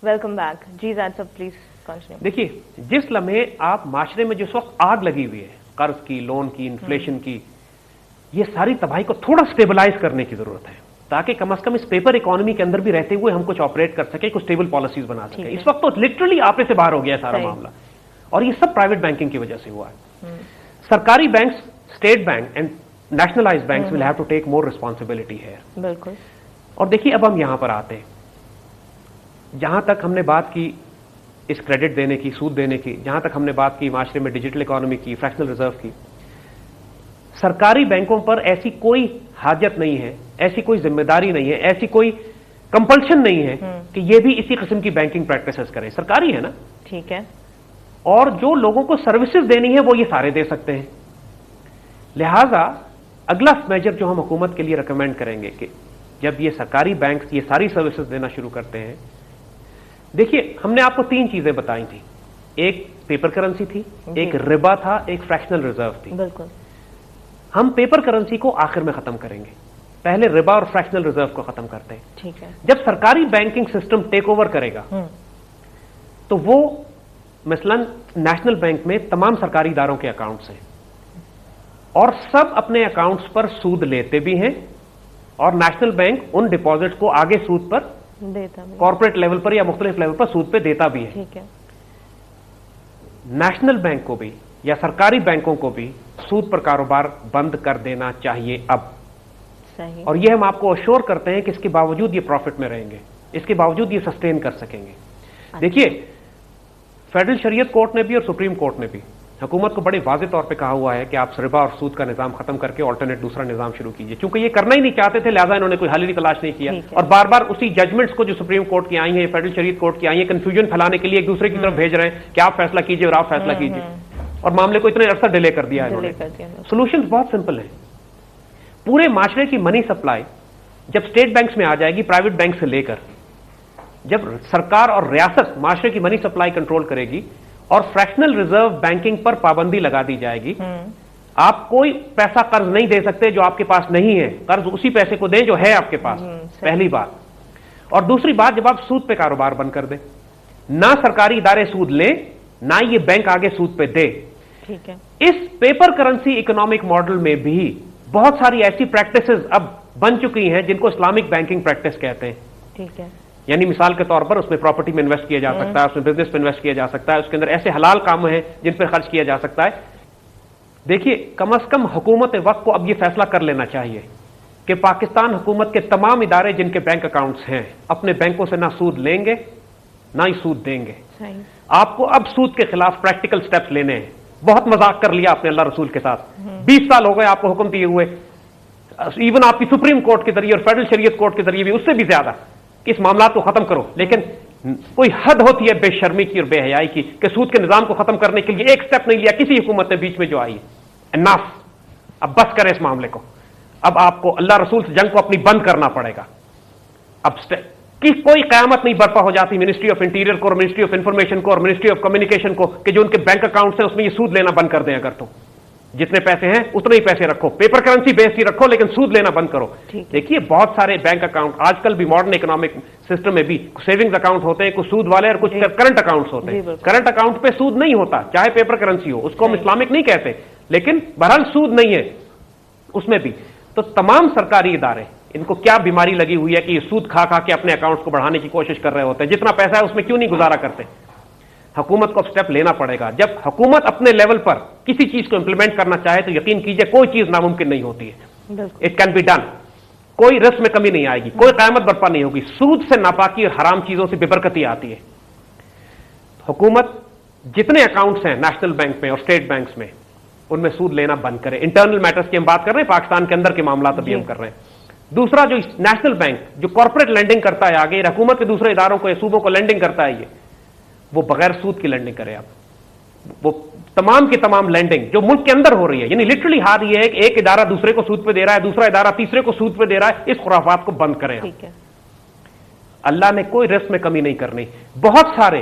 Welcome back. جی زید صاحب please continue. دیکھیے جس لمحے آپ معاشرے میں جس وقت آگ لگی ہوئی ہے قرض کی، لون کی، انفلیشن کی، یہ ساری تباہی کو تھوڑا سٹیبلائز کرنے کی ضرورت ہے تاکہ کم از کم اس پیپر اکانومی کے اندر بھی رہتے ہوئے ہم کچھ آپریٹ کر سکیں، کچھ اسٹیبل پالیسیز بنا سکیں. اس وقت تو لٹرلی آپے سے باہر ہو گیا سارا معاملہ، اور یہ سب پرائیویٹ بینکنگ کی وجہ سے ہوا ہے. سرکاری banks, state bank and nationalise banks will have to take more responsibility ہے. بالکل. اور دیکھیے اب ہم یہاں پر آتے ہیں، جہاں تک ہم نے بات کی اس کریڈٹ دینے کی، سود دینے کی، جہاں تک ہم نے بات کی معاشرے میں ڈیجیٹل اکانومی کی، فریکشنل ریزرو کی، سرکاری بینکوں پر ایسی کوئی حاجت نہیں ہے، ایسی کوئی ذمہ داری نہیں ہے، ایسی کوئی کمپلشن نہیں ہے کہ یہ بھی اسی قسم کی بینکنگ پریکٹسز کریں. سرکاری ہے نا، ٹھیک ہے، اور جو لوگوں کو سروسز دینی ہے وہ یہ سارے دے سکتے ہیں. لہذا اگلا میجر جو ہم حکومت کے لیے ریکمینڈ کریں گے کہ جب یہ سرکاری بینکس یہ ساری سروسز دینا شروع کرتے ہیں، دیکھیے ہم نے آپ کو 3 چیزیں بتائی تھیں. ایک پیپر کرنسی تھی، ایک ربا تھا، ایک فریکشنل ریزرو تھی. بالکل. ہم پیپر کرنسی کو آخر میں ختم کریں گے، پہلے ربا اور فریکشنل ریزرو کو ختم کرتے ہیں. ٹھیک ہے. جب سرکاری بینکنگ سسٹم ٹیک اوور کرے گا تو وہ مثلا نیشنل بینک میں تمام سرکاری اداروں کے اکاؤنٹس ہیں اور سب اپنے اکاؤنٹس پر سود لیتے بھی ہیں، اور نیشنل بینک ان ڈپازٹ کو آگے سود پر دیتا بھی، کارپوریٹ لیول پر یا مختلف لیول پر سود پہ دیتا بھی ہے. ٹھیک ہے. نیشنل بینک کو بھی یا سرکاری بینکوں کو بھی سود پر کاروبار بند کر دینا چاہیے اب. صحیح. اور یہ ہم آپ کو اشور کرتے ہیں کہ اس کے باوجود یہ پروفٹ میں رہیں گے، اس کے باوجود یہ سسٹین کر سکیں گے. دیکھیے فیڈرل شریعت کورٹ نے بھی اور سپریم کورٹ نے بھی حکومت کو بڑے واضح طور پہ کہا ہوا ہے کہ آپ ربا اور سود کا نظام ختم کر کے آلٹرنیٹ دوسرا نظام شروع کیجیے. چونکہ یہ کرنا ہی نہیں چاہتے تھے لہٰذا انہوں نے کوئی حل ہی تلاش نہیں کیا، اور بار بار اسی ججمنٹس کو جو سپریم کورٹ کی آئی ہیں، فیڈرل شریعت کورٹ کی آئی ہیں، کنفیوژن پھیلانے کے لیے ایک دوسرے کی طرف بھیج رہے ہیں کہ آپ فیصلہ کیجیے اور آپ فیصلہ کیجیے، اور معاملے کو اتنے عرصہ ڈیلے کر دیا ہے انہوں نے. سولوشنز بہت سمپل ہیں. پورے معاشرے کی منی سپلائی جب اسٹیٹ بینکس میں آ جائے گی، پرائیویٹ بینک سے لے کر، جب سرکار اور ریاست معاشرے کی منی سپلائی کنٹرول کرے گی اور فریکشنل ریزرو بینکنگ پر پابندی لگا دی جائے گی، آپ کوئی پیسہ قرض نہیں دے سکتے جو آپ کے پاس نہیں ہے، قرض اسی پیسے کو دیں جو ہے آپ کے پاس. پہلی بات. اور دوسری بات، جب آپ سود پہ کاروبار بند کر دیں، نہ سرکاری ادارے سود لیں نہ یہ بینک آگے سود پہ دے. ٹھیک ہے. اس پیپر کرنسی اکنامک ماڈل میں بھی بہت ساری ایسی پریکٹسز اب بن چکی ہیں جن کو اسلامک بینکنگ پریکٹس کہتے ہیں. ٹھیک ہے. یعنی مثال کے طور پر اس میں پراپرٹی میں انویسٹ کیا جا سکتا ہے، اس میں بزنس پہ انویسٹ کیا جا سکتا ہے، اس کے اندر ایسے حلال کام ہیں جن پہ خرچ کیا جا سکتا ہے. دیکھیے کم از کم حکومت وقت کو اب یہ فیصلہ کر لینا چاہیے کہ پاکستان حکومت کے تمام ادارے جن کے بینک اکاؤنٹس ہیں اپنے بینکوں سے نہ سود لیں گے نہ ہی سود دیں گے. آپ کو اب سود کے خلاف پریکٹیکل سٹیپس لینے ہیں. بہت مذاق کر لیا آپ نے اللہ رسول کے ساتھ، 20 سال ہو گئے آپ کو حکم دیے ہوئے، ایون آپ کی سپریم کورٹ کے ذریعے اور فیڈرل شریعت کورٹ کے ذریعے بھی اس سے بھی زیادہ کہ اس معاملات کو ختم کرو. لیکن کوئی حد ہوتی ہے بے شرمی کی اور بے حیائی کی کہ سود کے نظام کو ختم کرنے کے لیے ایک سٹیپ نہیں لیا کسی حکومت نے بیچ میں جو آئی ہے. اناف، اب بس کریں اس معاملے کو. اب آپ کو اللہ رسول سے جنگ کو اپنی بند کرنا پڑے گا. اب کہ کوئی قیامت نہیں برپا ہو جاتی منسٹری آف انٹیریئر کو اور منسٹری آف انفارمیشن کو اور منسٹری آف کمیونیکیشن کو کہ جو ان کے بینک اکاؤنٹس ہیں اس میں یہ سود لینا بند کر دیں. اگر تو جتنے پیسے ہیں اتنے ہی پیسے رکھو، پیپر کرنسی بیس ہی رکھو لیکن سود لینا بند کرو. دیکھیے بہت سارے بینک اکاؤنٹ آج کل بھی ماڈرن اکنامک سسٹم میں بھی سیونگز اکاؤنٹ ہوتے ہیں، کچھ سود والے اور کچھ کرنٹ اکاؤنٹس ہوتے ہیں. کرنٹ اکاؤنٹ پہ سود نہیں ہوتا چاہے پیپر کرنسی ہو، اس کو ہم اسلامک نہیں کہتے، لیکن بہرحال سود نہیں ہے اس میں بھی. تو تمام سرکاری ادارے ان کو کیا بیماری لگی ہوئی ہے کہ یہ سود کھا کھا کے اپنے اکاؤنٹس کو بڑھانے کی کوشش کر رہے ہوتے ہیں، جتنا پیسہ ہے اس میں کیوں نہیں گزارا کرتے. حکومت کو اب سٹیپ لینا پڑے گا. جب حکومت اپنے لیول پر کسی چیز کو امپلیمنٹ کرنا چاہے تو یقین کیجئے کوئی چیز ناممکن نہیں ہوتی ہے. It can be done. کوئی رسک میں کمی نہیں آئے گی، کوئی قیامت برپا نہیں ہوگی. سود سے ناپاکی اور حرام چیزوں سے بے برکتی آتی ہے. حکومت جتنے اکاؤنٹس ہیں نیشنل بینک میں اور اسٹیٹ بینکس میں ان میں سود لینا بند کرے. انٹرنل میٹرز کی ہم بات کر رہے ہیں، پاکستان کے اندر کے معاملات ابھی ہم کر رہے ہیں. دوسرا جو نیشنل بینک جو کارپوریٹ لینڈنگ کرتا ہے آگے حکومت کے دوسرے اداروں کو صوبوں کو لینڈنگ کرتا ہے، وہ بغیر سود کی لینڈنگ کرے. اب وہ تمام کی تمام لینڈنگ جو ملک کے اندر ہو رہی ہے، یعنی لٹرلی ہاتھ یہ ہے کہ ایک ادارہ دوسرے کو سود پہ دے رہا ہے، دوسرا ادارہ تیسرے کو سود پہ دے رہا ہے، اس خرافات کو بند کریں. اللہ نے کوئی رسک میں کمی نہیں کرنی. بہت سارے